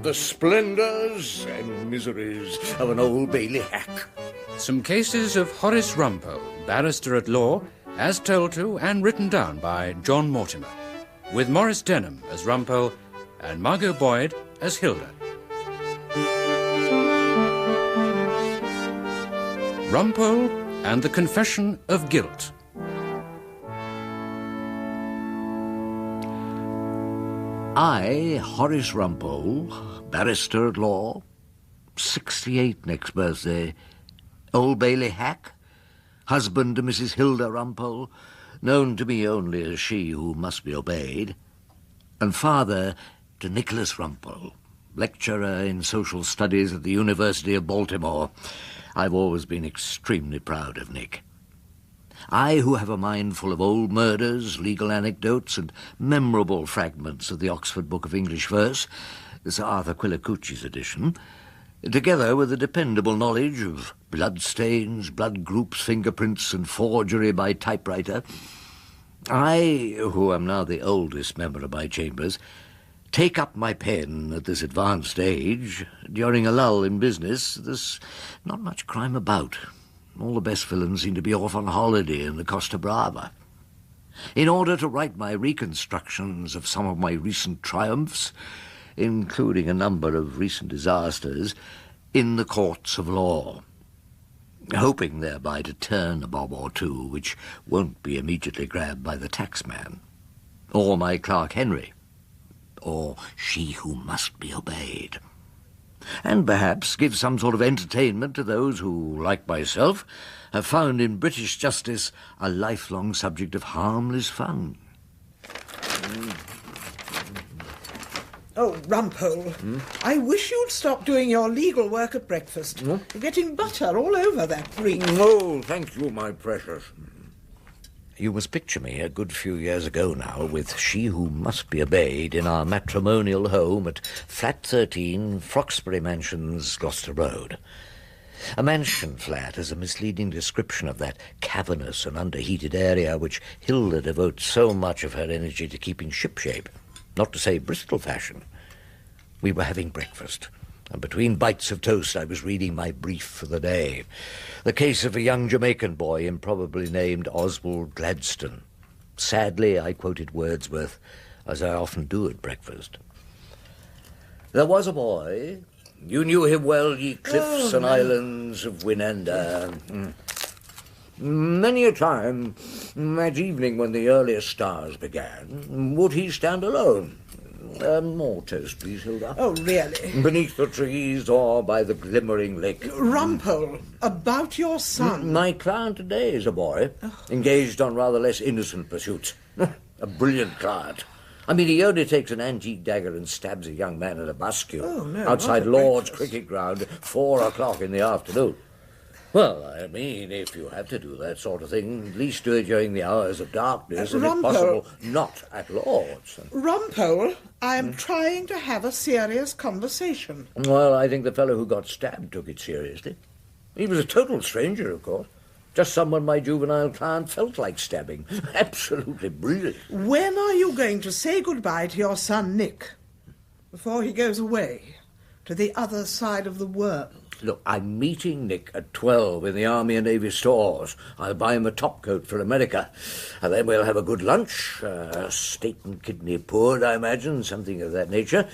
The Splendours and Miseries of an Old Bailey hack. Some cases of Horace Rumpole, barrister at law, as told to and written down by John Mortimer, with Maurice Denham as Rumpole and Margot Boyd as Hilda. Rumpole and the Confession of Guilt. I, Horace Rumpole, barrister at law, 68 next birthday, Old Bailey hack, husband to Mrs. Hilda Rumpole, known to me only as she who must be obeyed, and father to Nicholas Rumpole, lecturer in social studies at the University of Baltimore. I've always been extremely proud of Nick. I, who have a mind full of old murders, legal anecdotes, and memorable fragments of the Oxford Book of English Verse, Sir Arthur Quillicucci's edition, together with a dependable knowledge of bloodstains, blood groups, fingerprints, and forgery by typewriter, I, who am now the oldest member of my chambers, take up my pen at this advanced age during a lull in business. There's not much crime about. All the best villains seem to be off on holiday in the Costa Brava. In order to write my reconstructions of some of my recent triumphs, including a number of recent disasters, in the courts of law, hoping thereby to turn a bob or two which won't be immediately grabbed by the taxman, or my clerk Henry, or she who must be obeyed, and perhaps give some sort of entertainment to those who, like myself, have found in British justice a lifelong subject of harmless fun. Oh, Rumpole, I wish you'd stop doing your legal work at breakfast. You're getting butter all over that brie. Oh, thank you, my precious. You must picture me a good few years ago now with she who must be obeyed in our matrimonial home at Flat 13, Froxbury Mansions, Gloucester Road. A mansion flat is a misleading description of that cavernous and underheated area which Hilda devotes so much of her energy to keeping shipshape, not to say Bristol fashion. We were having breakfast, and between bites of toast I was reading my brief for the day. The case of a young Jamaican boy improbably named Oswald Gladstone. Sadly, I quoted Wordsworth, as I often do at breakfast. There was a boy. You knew him well, ye cliffs and islands of Winanda. Many a time, that evening when the earliest stars began, would he stand alone. More toast, please, Hilda. Oh, really? Beneath the trees or by the glimmering lake. Rumpole, about your son. My client today is a boy, engaged on rather less innocent pursuits. A brilliant client. I mean, he only takes an antique dagger and stabs a young man at a bascule outside Lord's cricket ground at 4 o'clock in the afternoon. Well, I mean, if you have to do that sort of thing, at least do it during the hours of darkness, and if possible, not at Lord's. Rumpole, I am trying to have a serious conversation. Well, I think the fellow who got stabbed took it seriously. He was a total stranger, of course. Just someone my juvenile client felt like stabbing. Absolutely brilliant. When are you going to say goodbye to your son, Nick? Before he goes away to the other side of the world? Look, I'm meeting Nick at 12 in the Army and Navy stores. I'll buy him a topcoat for America. And then we'll have a good lunch. Steak and kidney pudding, I imagine, something of that nature.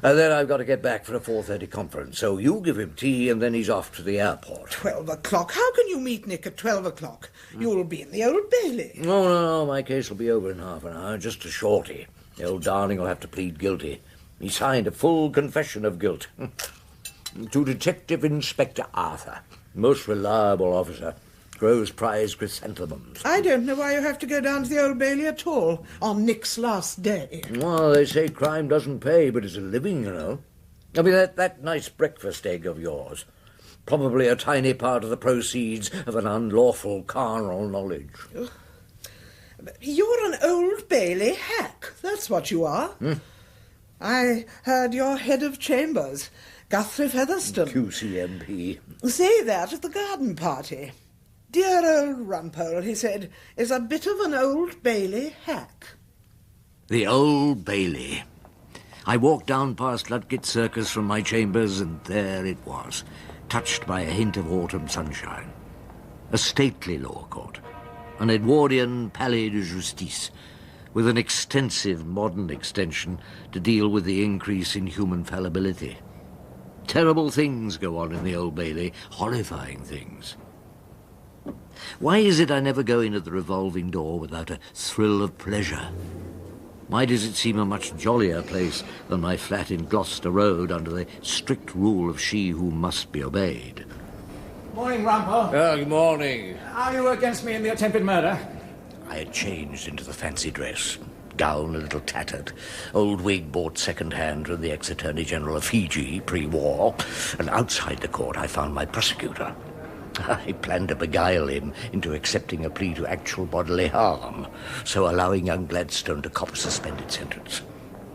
And then I've got to get back for a 4:30 conference. So you give him tea and then he's off to the airport. 12 o'clock? How can you meet Nick at 12 o'clock? You'll be in the Old Bailey. No, my case will be over in half an hour, just a shorty. The old darling will have to plead guilty. He signed a full confession of guilt. To Detective Inspector Arthur, most reliable officer, grows prize chrysanthemums. I don't know why you have to go down to the Old Bailey at all on Nick's last day. Well, they say crime doesn't pay, but it's a living, you know. I mean, that nice breakfast egg of yours, probably a tiny part of the proceeds of an unlawful carnal knowledge. You're an Old Bailey hack, that's what you are. I heard you're head of chambers, Guthrie Featherstone. QCMP. Say that at the garden party. Dear old Rumpole, he said, is a bit of an Old Bailey hack. The Old Bailey. I walked down past Ludgate Circus from my chambers, and there it was, touched by a hint of autumn sunshine. A stately law court, an Edwardian palais de justice, with an extensive modern extension to deal with the increase in human fallibility. Terrible things go on in the Old Bailey, horrifying things. Why is it I never go in at the revolving door without a thrill of pleasure? Why does it seem a much jollier place than my flat in Gloucester Road under the strict rule of she who must be obeyed? Morning, Rumpole. Good morning. Are you against me in the attempted murder? I had changed into the fancy dress. Gown a little tattered. Old wig bought second-hand from the ex-Attorney General of Fiji, pre-war. And outside the court I found my prosecutor. I planned to beguile him into accepting a plea to actual bodily harm, so allowing young Gladstone to cop a suspended sentence.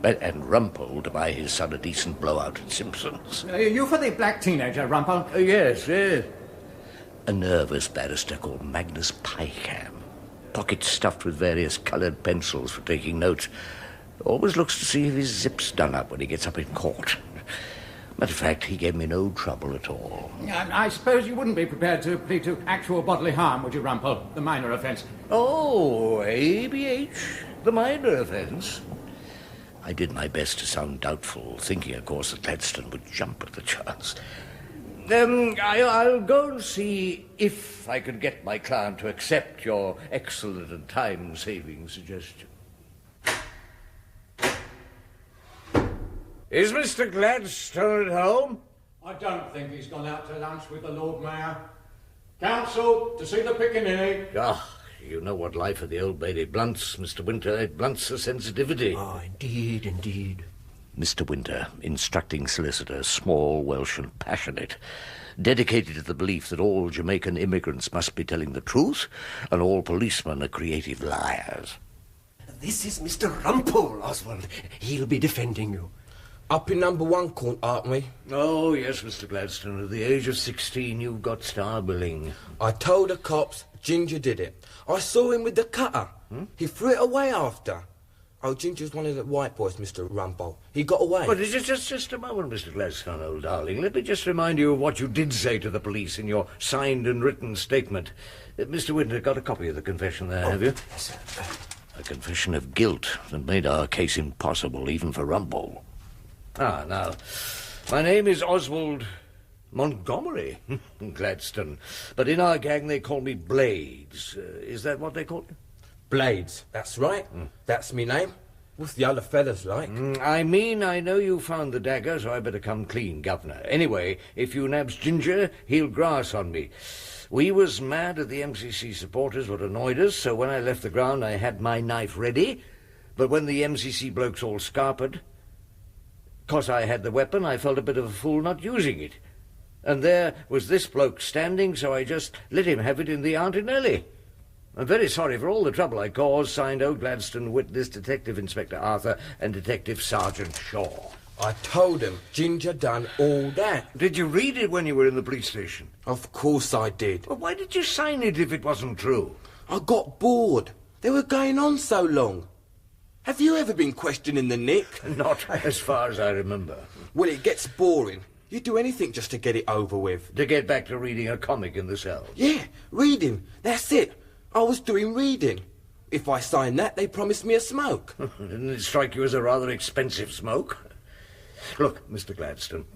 And Rumpole to buy his son a decent blowout at Simpson's. You for the black teenager, Rumpole? Yes. A nervous barrister called Magnus Pycam. Pockets stuffed with various coloured pencils for taking notes. Always looks to see if his zip's done up when he gets up in court. Matter of fact, he gave me no trouble at all. I suppose you wouldn't be prepared to plead to actual bodily harm, would you, Rumpole? The minor offence. Oh, ABH, the minor offence. I did my best to sound doubtful, thinking, of course, that Gladstone would jump at the chance. I'll go and see if I can get my client to accept your excellent and time-saving suggestion. Is Mr. Gladstone at home? I don't think he's gone out to lunch with the Lord Mayor. Counsel, to see the piccaninny. You know what life at the Old Bailey blunts, Mr. Winter. It blunts the sensitivity. Indeed. Mr. Winter, instructing solicitor, small, Welsh and passionate, dedicated to the belief that all Jamaican immigrants must be telling the truth and all policemen are creative liars. This is Mr. Rumpole, Oswald. He'll be defending you. Up in number 1 court, aren't we? Oh, yes, Mr. Gladstone. At the age of 16, you've got star billing. I told the cops Ginger did it. I saw him with the cutter. He threw it away after. Oh, Ginger's one of the white boys, Mr. Rumpole. He got away. But just a moment, Mr. Gladstone, old darling. Let me just remind you of what you did say to the police in your signed and written statement. Mr. Winter, got a copy of the confession there, have you? Yes, sir. A confession of guilt that made our case impossible, even for Rumpole. Now, my name is Oswald Montgomery Gladstone, but in our gang they call me Blades. Is that what they call you? Blades, that's right. That's me name. What's the other fellas like? I know you found the dagger, so I better come clean, Governor. Anyway, if you nabs Ginger, he'll grass on me. We was mad at the MCC supporters what annoyed us, so when I left the ground I had my knife ready, but when the MCC blokes all scarpered, 'cause I had the weapon, I felt a bit of a fool not using it. And there was this bloke standing, so I just let him have it in the Auntie Nellie. I'm very sorry for all the trouble I caused. Signed O. Gladstone, witness Detective Inspector Arthur and Detective Sergeant Shaw. I told him Ginger done all that. Did you read it when you were in the police station? Of course I did. Well, why did you sign it if it wasn't true? I got bored. They were going on so long. Have you ever been questioning the Nick? Not as far as I remember. Well, it gets boring. You do anything just to get it over with. To get back to reading a comic in the cell. Yeah, reading. That's it. I was doing reading. If I signed that, they promised me a smoke. Didn't it strike you as a rather expensive smoke? Look, Mr. Gladstone,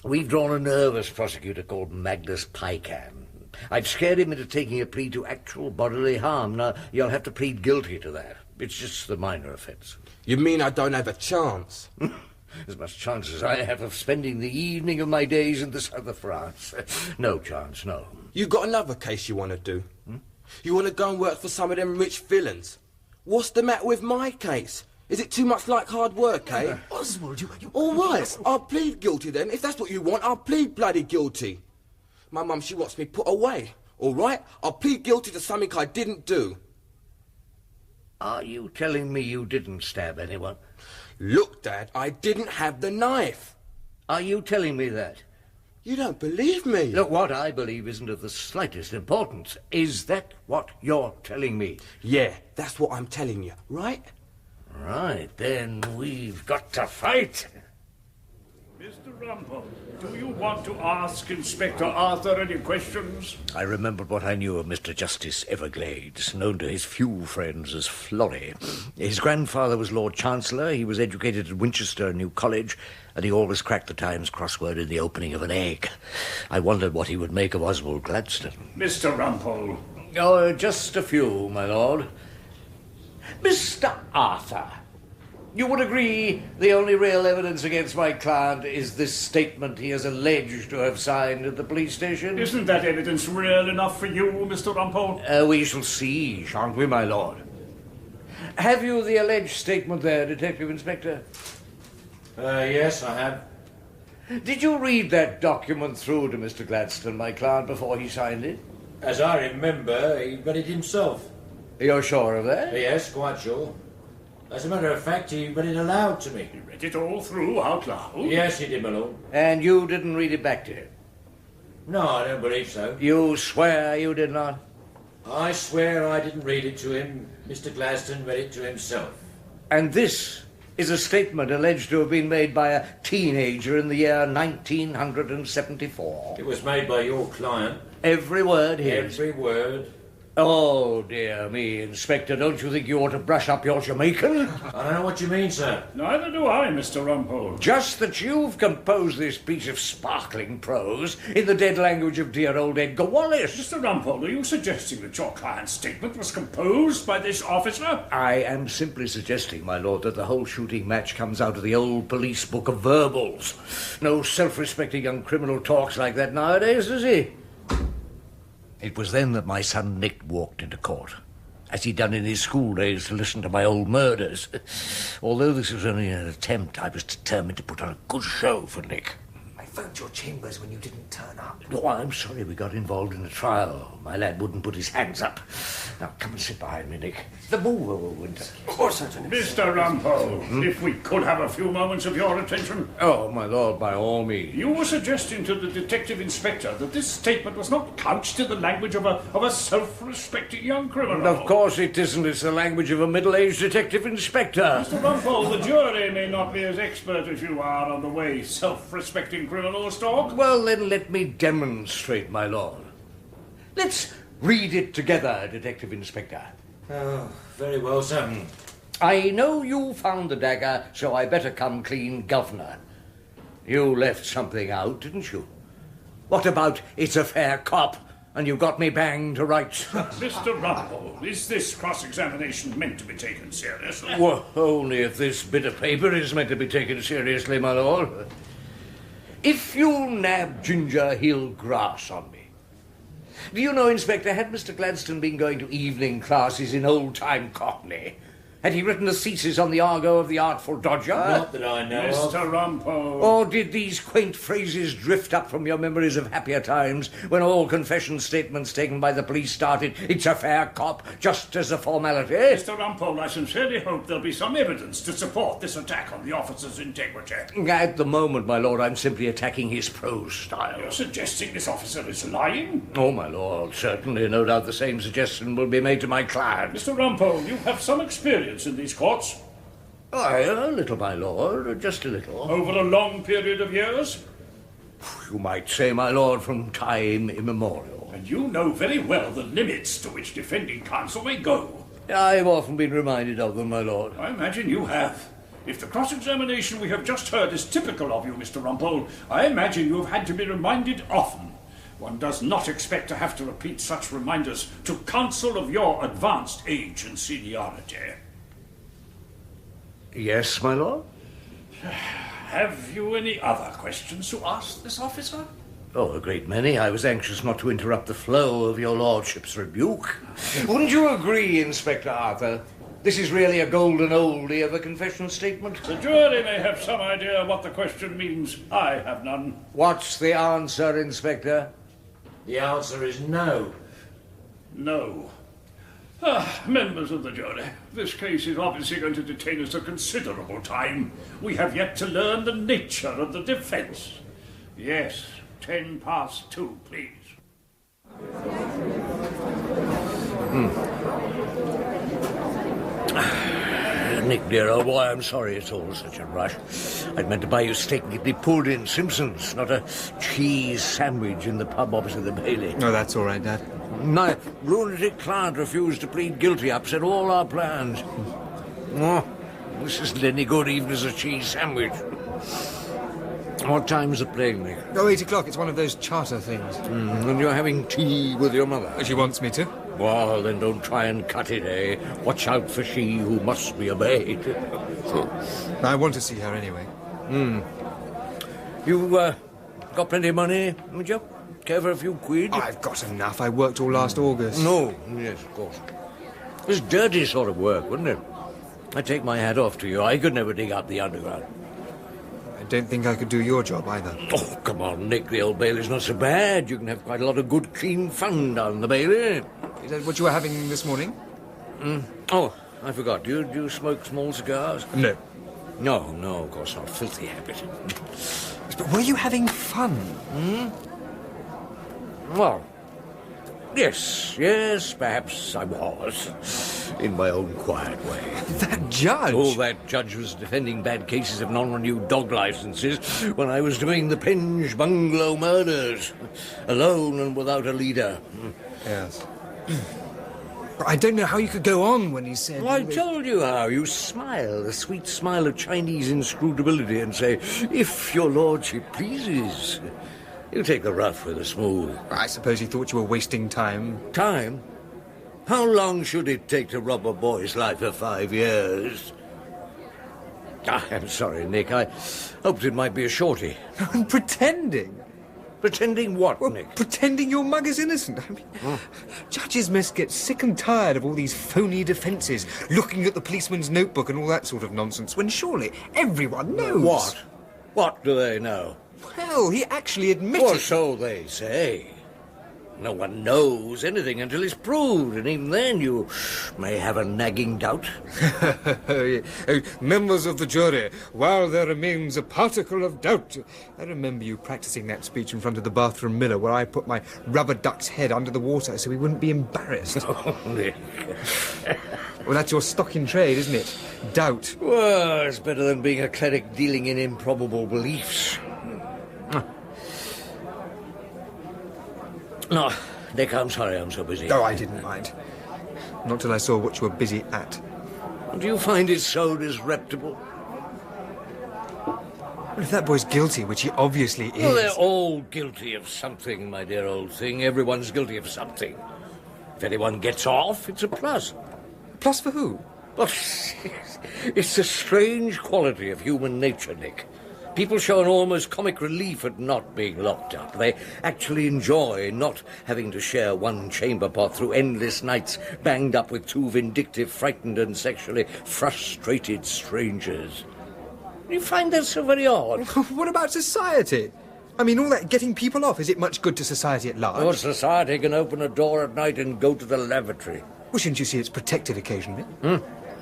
we've drawn a nervous prosecutor called Magnus Pycam. I've scared him into taking a plea to actual bodily harm. Now, you'll have to plead guilty to that. It's just the minor offence. You mean I don't have a chance? As much chance as I have of spending the evening of my days in the south of France. No chance, no. You got another case you want to do? You want to go and work for some of them rich villains? What's the matter with my case? Is it too much like hard work, eh? Oswald, you... All right, I'll plead guilty then. If that's what you want, I'll plead bloody guilty. My mum, she wants me put away. All right? I'll plead guilty to something I didn't do. Are you telling me you didn't stab anyone? Look, Dad, I didn't have the knife. Are you telling me that? You don't believe me? Look, what I believe isn't of the slightest importance. Is that what you're telling me? Yeah, that's what I'm telling you, right? Right, then we've got to fight. Mr. Rumpole, do you want to ask Inspector Arthur any questions? I remembered what I knew of Mr. Justice Everglades, known to his few friends as Florrie. His grandfather was Lord Chancellor, he was educated at Winchester New College, and he always cracked the Times crossword in the opening of an egg. I wondered what he would make of Oswald Gladstone. Mr. Rumpole. Oh, just a few, my lord. Mr. Arthur, you would agree the only real evidence against my client is this statement he is alleged to have signed at the police station? Isn't that evidence real enough for you, Mr. Rumpole? We shall see, shan't we, my lord? Have you the alleged statement there, Detective Inspector? Yes, I have. Did you read that document through to Mr. Gladstone, my client, before he signed it? As I remember, he read it himself. You're sure of that? Yes, quite sure. As a matter of fact, he read it aloud to me. He read it all through out loud? Yes, he did, my lord. And you didn't read it back to him? No, I don't believe so. You swear you did not? I swear I didn't read it to him. Mr. Gladstone read it to himself. And this is a statement alleged to have been made by a teenager in the year 1974. It was made by your client. Every word his. Every word. Oh, dear me, Inspector, don't you think you ought to brush up your Jamaican? I don't know what you mean, sir. Neither do I, Mr. Rumpole. Just that you've composed this piece of sparkling prose in the dead language of dear old Edgar Wallace. Mr. Rumpole, are you suggesting that your client's statement was composed by this officer? I am simply suggesting, my lord, that the whole shooting match comes out of the old police book of verbals. No self-respecting young criminal talks like that nowadays, does he? It was then that my son Nick walked into court, as he'd done in his school days to listen to my old murders. Although this was only an attempt, I was determined to put on a good show for Nick. I phoned your chambers when you didn't turn up. Oh, I'm sorry we got involved in the trial. My lad wouldn't put his hands up. Now, come and sit behind me, Nick. The mover will win. Of course, Sergeant. Mr. Rumpole, if we could have a few moments of your attention. Oh, my lord, by all means. You were suggesting to the detective inspector that this statement was not couched in the language of a self-respecting young criminal. Of course it isn't. It's the language of a middle-aged detective inspector. Mr. Rumpole, the jury may not be as expert as you are on the way self-respecting criminals talk. Well, then let me demonstrate, my lord. Let's read it together, Detective Inspector. Oh, very well, sir. I know you found the dagger, so I better come clean, Governor. You left something out, didn't you? What about it's a fair cop, and you got me banged to rights? Mr. Rumpole, is this cross-examination meant to be taken seriously? Well, only if this bit of paper is meant to be taken seriously, my lord. If you'll nab Ginger, he'll grass on me. Do you know, Inspector, had Mr. Gladstone been going to evening classes in old-time Cockney, had he written a thesis on the argot of the Artful Dodger? Not that I know of. Mr. Rumpole. Or did these quaint phrases drift up from your memories of happier times when all confession statements taken by the police started, "It's a fair cop," just as a formality? Mr. Rumpole, I sincerely hope there'll be some evidence to support this attack on the officer's integrity. At the moment, my lord, I'm simply attacking his prose style. You're suggesting this officer is lying? Oh, my lord, certainly. No doubt the same suggestion will be made to my client. Mr. Rumpole, you have some experience in these courts. Aye, a little, my lord, just a little. Over a long period of years? You might say, my lord, from time immemorial. And you know very well the limits to which defending counsel may go. I've often been reminded of them, my lord. I imagine you have. If the cross-examination we have just heard is typical of you, Mr. Rumpole, I imagine you have had to be reminded often. One does not expect to have to repeat such reminders to counsel of your advanced age and seniority. Yes, my lord? Have you any other questions to ask this officer? Oh, a great many. I was anxious not to interrupt the flow of your lordship's rebuke. Wouldn't you agree, Inspector Arthur? This is really a golden oldie of a confession statement. The jury may have some idea what the question means. I have none. What's the answer, Inspector? The answer is no. No. Members of the jury, this case is obviously going to detain us a considerable time. We have yet to learn the nature of the defence. Yes, 2:10, please. Nick, dear old boy, I'm sorry it's all such a rush. I'd meant to buy you steak and kidney pudding, Simpsons, not a cheese sandwich in the pub opposite the Bailey. Oh, that's all right, Dad. My lunatic client refused to plead guilty, upset all our plans. Oh, this isn't any good even as a cheese sandwich. What time's the playing, Nick? Oh, 8 o'clock. It's one of those charter things. And you're having tea with your mother? She wants me to. Well, then don't try and cut it, eh? Watch out for she who must be obeyed. I want to see her anyway. You, got plenty of money, haven't you? Care for a few quid? I've got enough. I worked all last August. No, yes, of course. It's dirty sort of work, wouldn't it? I take my hat off to you. I could never dig up the underground. I don't think I could do your job either. Oh, come on, Nick. The Old Bailey's not so bad. You can have quite a lot of good, clean fun down the Bailey. Is that what you were having this morning? Oh, I forgot. Do you smoke small cigars? No. No, of course not. Filthy habit. But were you having fun? Well, yes, perhaps I was. In my own quiet way. That judge? Oh, that judge was defending bad cases of non-renewed dog licenses when I was doing the Penge bungalow murders. Alone and without a leader. Yes. I don't know how you could go on when he said... Well, I told you how. You smile, the sweet smile of Chinese inscrutability, and say, if your lordship pleases. You take the rough with the smooth. I suppose he thought you were wasting time. Time? How long should it take to rob a boy's life for 5 years? I'm sorry, Nick. I hoped it might be a shorty. And pretending. Pretending what, Nick? Pretending your mug is innocent. I mean, judges must get sick and tired of all these phony defences, looking at the policeman's notebook and all that sort of nonsense, when surely everyone knows. What? What do they know? Well, he actually admitted... Or so they say. No one knows anything until it's proved, and even then you may have a nagging doubt. Members of the jury, while there remains a particle of doubt... I remember you practising that speech in front of the bathroom mirror where I put my rubber duck's head under the water so he wouldn't be embarrassed. Oh, Nick. Well, that's your stock in trade, isn't it? Doubt. Well, it's better than being a cleric dealing in improbable beliefs. No, Nick, I'm sorry I'm so busy. Oh, I didn't mind. Not till I saw what you were busy at. Do you find it so disreputable? Well, if that boy's guilty, which he obviously is... Well, they're all guilty of something, my dear old thing. Everyone's guilty of something. If anyone gets off, it's a plus. Plus for who? Well, it's a strange quality of human nature, Nick. People show an almost comic relief at not being locked up. They actually enjoy not having to share one chamber pot through endless nights banged up with two vindictive, frightened and sexually frustrated strangers. You find that so very odd? What about society? I mean, all that getting people off, is it much good to society at large? Well, society can open a door at night and go to the lavatory. Well, shouldn't you see it's protected occasionally?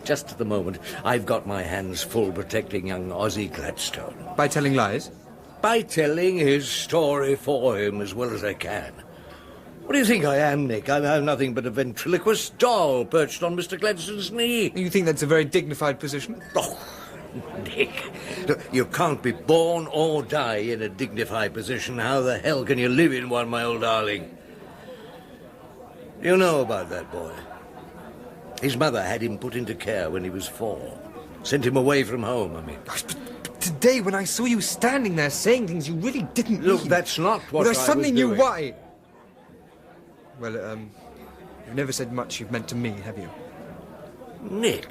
Just at the moment, I've got my hands full protecting young Ozzy Gladstone. By telling lies? By telling his story for him as well as I can. What do you think I am, Nick? I'm nothing but a ventriloquist doll perched on Mr. Gladstone's knee. You think that's a very dignified position? Oh, Nick, look, you can't be born or die in a dignified position. How the hell can you live in one, my old darling? You know about that boy. His mother had him put into care when he was 4. Sent him away from home, I mean. But today, when I saw you standing there saying things you really didn't Look, mean... that's not what I suddenly knew doing. why. Well, you've never said much you've meant to me, have you? Nick.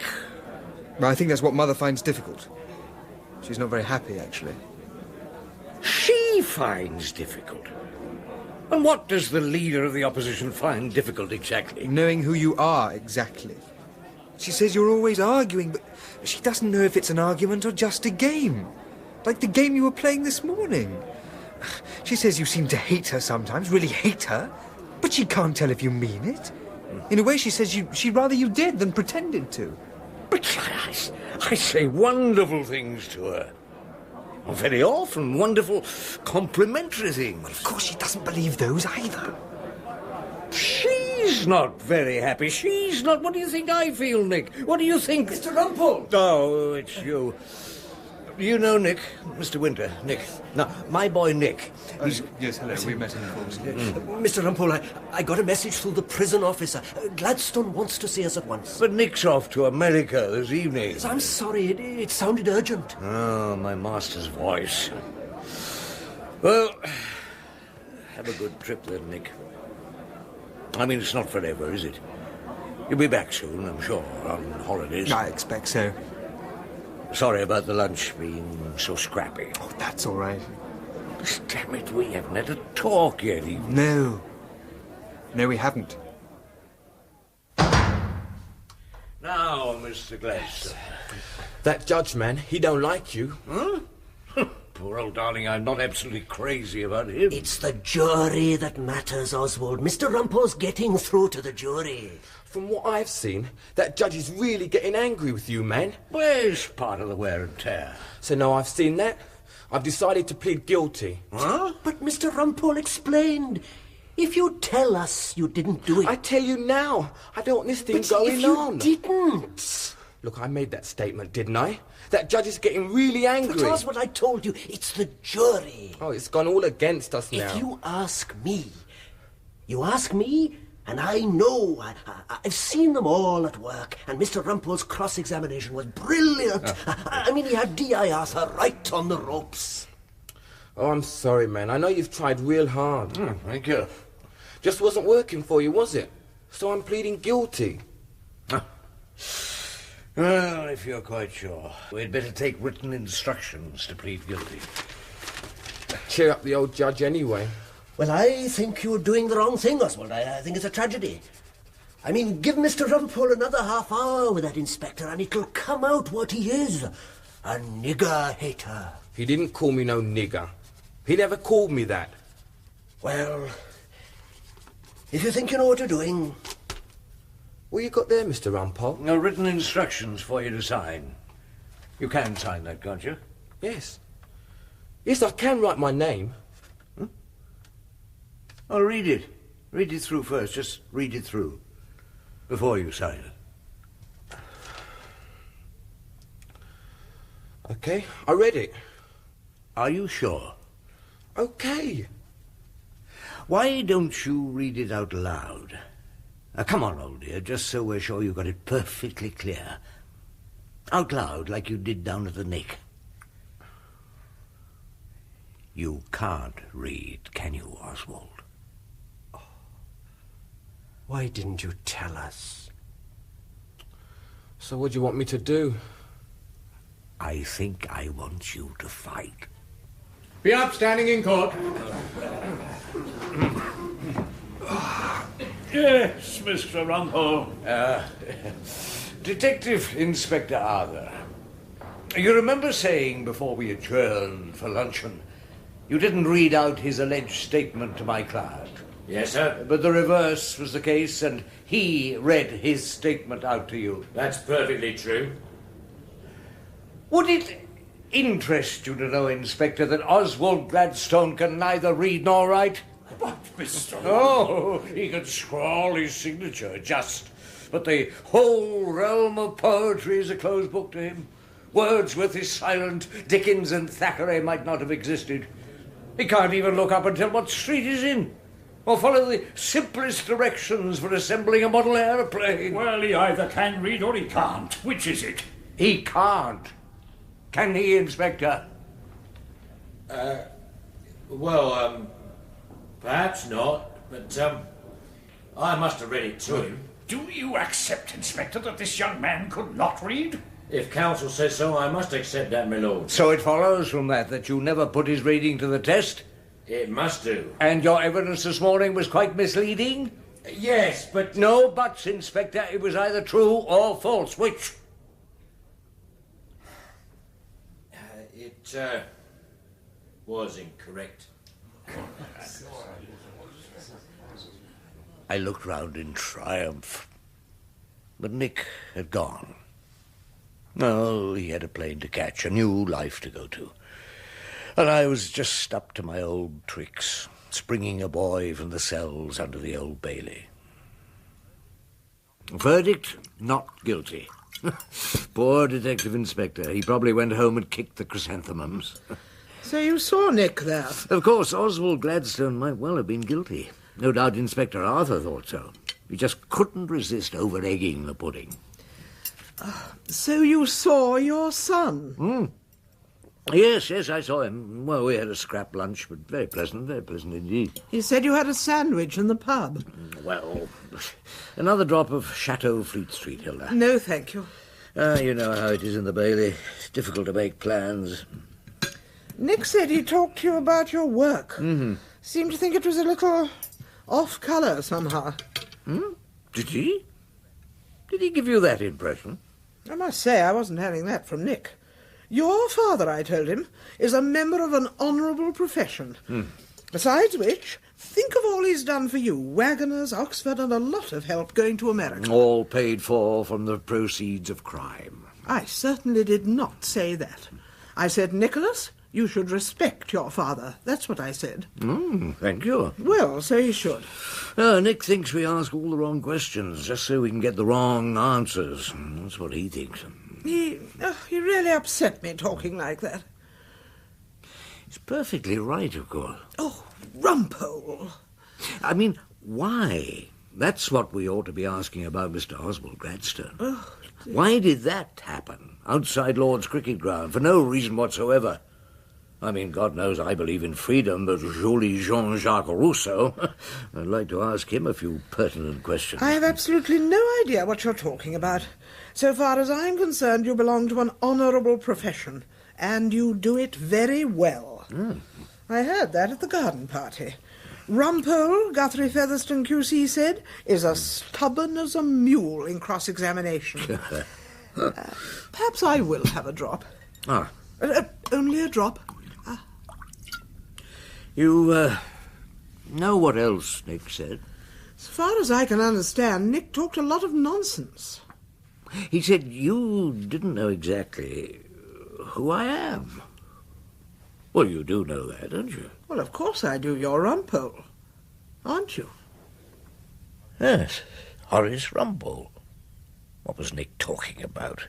Well, I think that's what Mother finds difficult. She's not very happy, actually. She finds difficult. And what does the leader of the opposition find difficult exactly? Knowing who you are, exactly. She says you're always arguing, but she doesn't know if it's an argument or just a game. Like the game you were playing this morning. She says you seem to hate her sometimes, really hate her, but she can't tell if you mean it. In a way, she says she'd rather you did than pretended to. But I say wonderful things to her. Very often, wonderful, complimentary things. Of course, she doesn't believe those either. She's He's not very happy. She's not. What do you think I feel, Nick? What do you think? Mr. Rumpole! Oh, it's you. You know Nick, Mr. Winter, Nick. Now, my boy Nick. Yes, hello. We met in the course. Mr. Rumpole, I got a message through the prison officer. Gladstone wants to see us at once. But Nick's off to America this evening. I'm sorry, it sounded urgent. Oh, my master's voice. Well, have a good trip then, Nick. I mean, it's not forever, is it? You'll be back soon, I'm sure, on holidays. I expect so. Sorry about the lunch being so scrappy. Oh, that's all right. Damn it, we haven't had a talk yet, even. No. No, we haven't. Now, Mr. Gladstone. That judge man, he don't like you. Huh? Poor old darling, I'm not absolutely crazy about him. It's the jury that matters, Oswald. Mr. Rumpole's getting through to the jury. From what I've seen, that judge is really getting angry with you, man. Where's part of the wear and tear? So now I've seen that, I've decided to plead guilty. Huh? But Mr. Rumpole explained. If you tell us you didn't do it... I tell you now, I don't want this thing but going if you on. didn't... Look, I made that statement, didn't I? That judge is getting really angry. But that's what I told you. It's the jury. Oh, it's gone all against us now. If you ask me, and I know, I've seen them all at work, and Mr. Rumpole's cross-examination was brilliant. I mean, he had D.I. Arthur right on the ropes. Oh, I'm sorry, man. I know you've tried real hard. Thank you. Just wasn't working for you, was it? So I'm pleading guilty. Well, if you're quite sure, we'd better take written instructions to plead guilty. Cheer up the old judge anyway. Well, I think you're doing the wrong thing, Oswald. I think it's a tragedy. I mean, give Mr. Rumpole another half hour with that inspector and it'll come out what he is. A nigger hater. He didn't call me no nigger. He never called me that. Well, if you think you know what you're doing... What you got there, Mr. Rumpole? No written instructions for you to sign. You can sign that, can't you? Yes. Yes, I can write my name. Oh, read it. Read it through first. Just read it through. Before you sign it. Okay, I read it. Are you sure? Okay. Why don't you read it out loud? Come on, old dear, just so we're sure you got it perfectly clear. Out loud, like you did down at the Nick. You can't read, can you, Oswald? Why didn't you tell us? So what do you want me to do? I think I want you to fight. Be upstanding in court. Yes, Mr. Rumpole. Detective Inspector Arthur, you remember saying before we adjourned for luncheon, you didn't read out his alleged statement to my client. Yes, sir. But the reverse was the case, and he read his statement out to you. That's perfectly true. Would it interest you to know, Inspector, that Oswald Gladstone can neither read nor write? But, Mr. Oh, he can scrawl his signature, just. But the whole realm of poetry is a closed book to him. Wordsworth is silent, Dickens and Thackeray might not have existed. He can't even look up and tell what street he's in, or follow the simplest directions for assembling a model aeroplane. Well, he either can read or he can't. Which is it? He can't. Can he, Inspector? Perhaps not, but, I must have read it to him. Do you accept, Inspector, that this young man could not read? If counsel says so, I must accept that, my lord. So it follows from that you never put his reading to the test? It must do. And your evidence this morning was quite misleading? Yes, but... No buts, Inspector. It was either true or false. Which? It was incorrect. I looked round in triumph. But Nick had gone. No, he had a plane to catch, a new life to go to. And I was just up to my old tricks, springing a boy from the cells under the Old Bailey. Verdict, not guilty. Poor Detective Inspector. He probably went home and kicked the chrysanthemums. So you saw Nick there? Of course, Oswald Gladstone might well have been guilty. No doubt Inspector Arthur thought so. He just couldn't resist over-egging the pudding. So you saw your son? Yes, I saw him. Well, we had a scrap lunch, but very pleasant indeed. He said you had a sandwich in the pub. Well, another drop of Chateau Fleet Street, Hilda. No, thank you. You know how it is in the Bailey. It's difficult to make plans. Nick said he talked to you about your work. Mm-hmm. Seemed to think it was a little off-colour somehow. Did he? Did he give you that impression? I must say I wasn't having that from Nick. Your father, I told him, is a member of an honourable profession. Besides which, think of all he's done for you. Wagoners, Oxford, and a lot of help going to America. All paid for from the proceeds of crime. I certainly did not say that. I said, Nicholas, you should respect your father. That's what I said. Thank you. Well, so you should. Nick thinks we ask all the wrong questions, just so we can get the wrong answers. That's what he thinks. He really upset me talking like that. He's perfectly right, of course. Oh, Rumpole. I mean, why? That's what we ought to be asking about Mr. Oswald Gladstone. Oh, why did that happen outside Lord's cricket ground for no reason whatsoever? I mean, God knows I believe in freedom, but jolly Jean-Jacques Rousseau. I'd like to ask him a few pertinent questions. I have absolutely no idea what you're talking about. So far as I'm concerned, you belong to an honourable profession, and you do it very well. I heard that at the garden party. Rumpole, Guthrie Featherstone QC said, is as stubborn as a mule in cross-examination. Perhaps I will have a drop. Only a drop. You know what else Nick said? As far as I can understand, Nick talked a lot of nonsense. He said you didn't know exactly who I am. Well, you do know that, don't you? Well, of course I do. You're Rumpole, aren't you? Yes, Horace Rumpole. What was Nick talking about?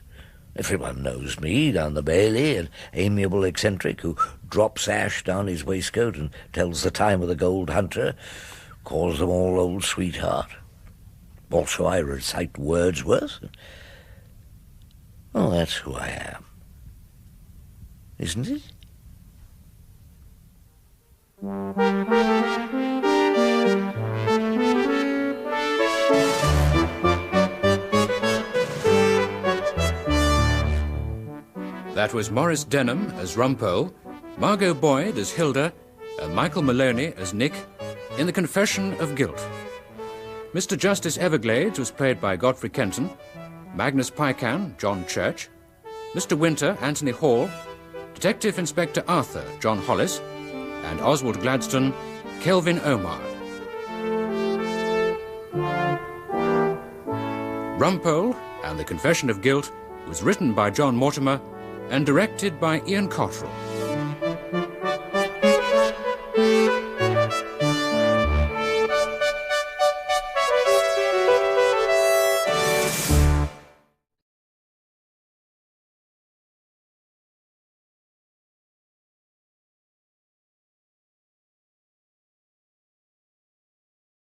Everyone knows me down the Bailey, an amiable eccentric who drops ash down his waistcoat and tells the time of the gold hunter, calls them all old sweetheart. Also, I recite Wordsworth. Oh, that's who I am. Isn't it? That was Maurice Denham as Rumpole, Margot Boyd as Hilda, and Michael Maloney as Nick in The Confession of Guilt. Mr. Justice Everglades was played by Godfrey Kenton, Magnus Pycan, John Church, Mr. Winter, Anthony Hall, Detective Inspector Arthur, John Hollis, and Oswald Gladstone, Kelvin Omar. Rumpole and The Confession of Guilt was written by John Mortimer and directed by Ian Cotrell.